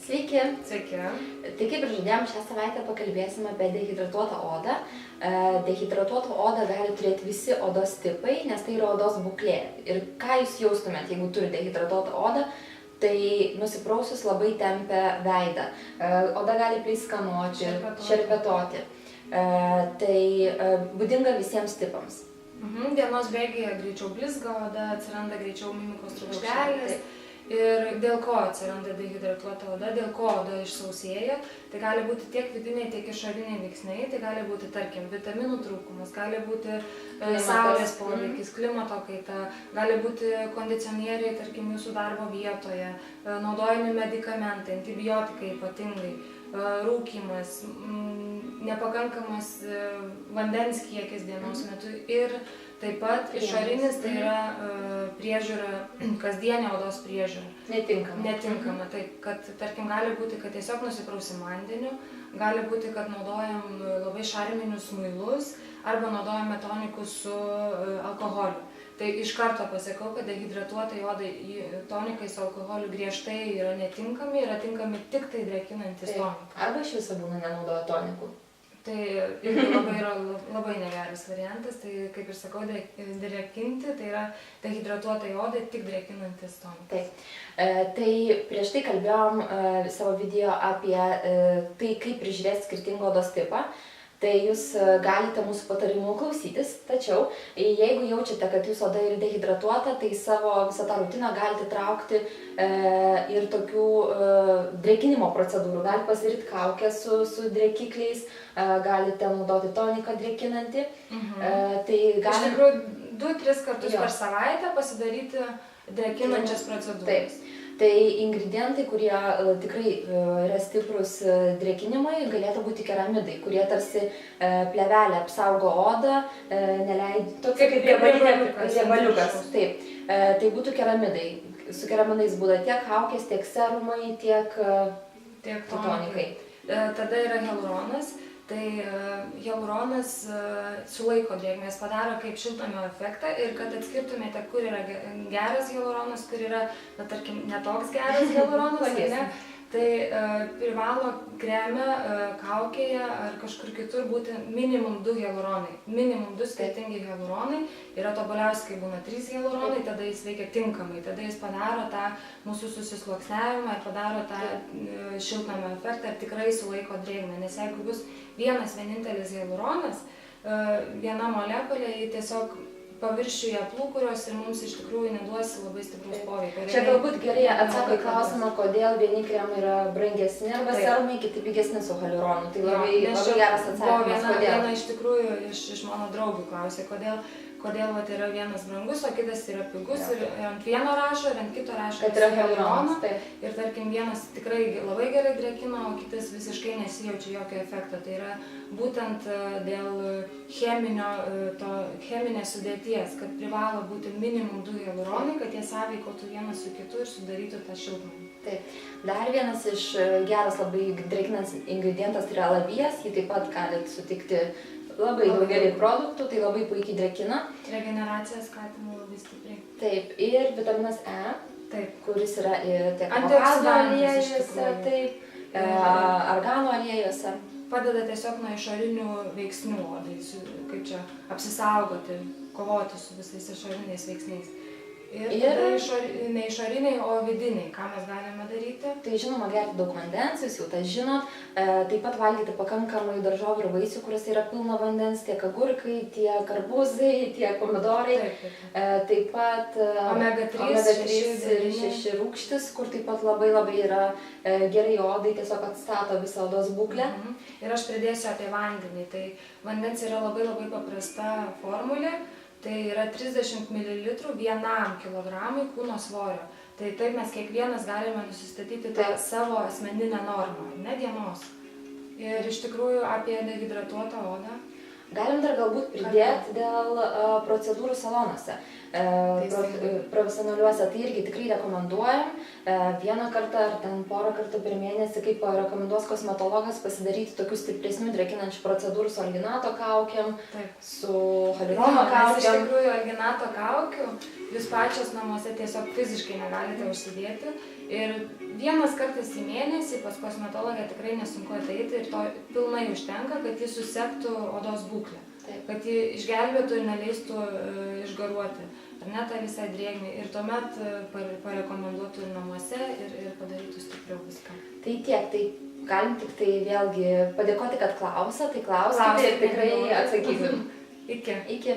Sveiki. Sveiki. Tai kaip ir žadėjom, šią savaitę pakalbėsime apie dehidratuotą odą. Dehidratuotą odą gali turėti visi odos tipai, nes tai yra odos būklė. Ir ką jūs jaustumėt, jeigu turite dehidratuotą odą, tai nusiprausus labai tempia veidą. Oda gali pleiskanoti, šerpetoti. Tai būdinga visiems tipams. Dienos bėgyje greičiau blizga oda, atsiranda greičiau mimikos trūkštelės. Ir dėl ko atsiranda dehidratuota oda, dėl ko oda išsausėja, tai gali būti tiek vidiniai, tiek išoriniai veiksniai, tai gali būti, tarkim, vitaminų trūkumas, gali būti saulės poveikis, klimato kaita, gali būti kondicionieriai, tarkim, jūsų darbo vietoje, naudojami medikamentai, antibiotikai ypatingai, rūkymas, nepakankamas vandens kiekis dienos metu ir taip pat išorinis, tai yra priežiūra, kasdienė odos priežiūra. Netinkama. Tai, kad, tarkim, gali būti, kad tiesiog nusiprausim vandeniu, gali būti, kad naudojam labai šarminius muilus arba naudojame tonikus su alkoholiu. Tai iš karto pasakau, kad dehidratuotai odai tonikai su alkoholiu griežtai yra netinkami, yra tinkami tik tai drėkinantis tonikai. Arba iš viso būna nenaudoja tonikų. Tai irgi yra labai negeras variantas, tai kaip ir sakau, drėkinti, tai yra dehidratuotai odai tik drėkinantis tonikas. Taip. Tai prieš tai kalbėjom savo video apie tai, kaip prižiūrėti skirtingą odos tipą. Tai jūs galite mūsų patarimų klausytis, tačiau jeigu jaučiate, kad jūsų oda yra dehidratuota, tai savo visą tą rutiną galite traukti ir tokių drėkinimo procedūrų. Galite pasidaryti kaukę su drėkikliais, galite naudoti toniką drėkinantį. Tai iš tikrųjų 2-3 kartus per savaitę pasidaryti drėkinančias procedūras. Taip. Tai ingredientai, kurie tikrai yra stiprus drėkinimai, galėtų būti keramidai, kurie tarsi plėvelę apsaugo odą, neleidžia tokia kaip riebaliukas. Taip. Tai būtų keramidai. Su keramidais būna tiek kaukės, tiek serumai, tiek tonikai. Tada yra hialuronas. Tai hialuronas sulaiko drėgmės, padaro kaip šiltnamio efektą ir kad atskirtumėte, kur yra geras hialuronas, kur yra, tarkim, netoks geras hialuronas, tai privalo kreme, kaukėje ar kažkur kitur būti minimum 2 hialuronai. Minimum 2 skirtingi hialuronai. Yra tobuliausia, kai būna 3 hialuronai, tada jis veikia tinkamai. Tada jis padaro tą mūsų susisluoksniavimą ir padaro tą šiltnamio efektą ir tikrai sulaiko drėgmę. Nes jeigu bus vienas vienintelis hialuronas, viena molekulė, jį tiesiog paviršiuje plūkurios ir mums iš tikrųjų neduos labai stiprus poveikio. Čia galbūt gerai atsako į klausimą, kodėl vieni kremai yra brangesni arba serumai, kiti pigesni su hialuronu. Tai labai geras atsakymas, kodėl. Viena iš tikrųjų iš mano draugų klausė, kodėl yra vienas brangus, o kitas yra pigus ir ant vieno rašo, ir ant kito rašo, kad yra hialuronas. Ir tarkim, vienas tikrai labai gerai drėkina, o kitas visiškai nesijaučia jokio efekto. Tai yra būtent dėl cheminės sudėties, kad privalo būti minimum 2 hialuronai, kad jie sąveikautų vienas su kitu ir sudarytų tą šiltnamį. Taip. Dar vienas iš geras labai drėkinantis ingredientas tai yra alavijas, jį taip pat galite sutikti labai daugelį produktų, tai labai puikiai drėkina. Regeneracija skatina labai stipriai. Taip, ir vitaminas E, taip, kuris yra tiek avokado aliejuose, taip, argano aliejuose. Padeda tiesiog nuo išorinių veiksnių odai, kaip čia apsisaugoti, kovoti su visais išoriniais veiksniais. Ir ne išoriniai, o vidiniai, ką mes galime daryti. Tai žinoma, gerti daug vandens, jūs jau tą žinot. Taip pat valgyti pakankamai daržovių ir vaisių, kuriuose yra pilna vandens, tiek agurkai, tiek arbūzai, tiek pomidorai. Taip pat omega-3 ir 6 rūgštis, kur taip pat labai yra gerai odai, tiesiog atstato visą odos būklę. Ir aš pridėsiu apie vandenį. Tai vandens yra labai paprasta formulė. Tai yra 30 ml vienam kilogramui kūno svorio. Tai taip mes kiekvienas galime nusistatyti tą savo asmeninę normą, ne dienos. Ir iš tikrųjų apie dehidratuotą odą. Galim dar galbūt pridėti dėl procedūrų salonuose, profesionaliuose, tai irgi tikrai rekomenduojam vieną kartą ar ten porą kartų per mėnesį, kaip rekomenduos kosmetologas, pasidaryti tokių stipresnių drėkinančių procedūrų su alginato kaukėm, su hialurono kaukėm. Iš tikrųjų alginato kaukių jūs pačios namuose tiesiog fiziškai negalite užsidėti Ir vienas kartas į mėnesį pas kosmetologę tikrai nesunku ateiti ir to pilnai užtenka, kad jis susektų odos būklę. Taip. Kad jį išgelbėtų ir neleistų išgaruoti, ar ne tą visą drėgmę. Ir tuomet parekomenduotų namuose ir padarytų stipriau viską. Tai tiek, tai galim tik tai vėlgi padėkoti, kad klausia, tai klauskite ir tikrai atsakysim. Iki. Iki.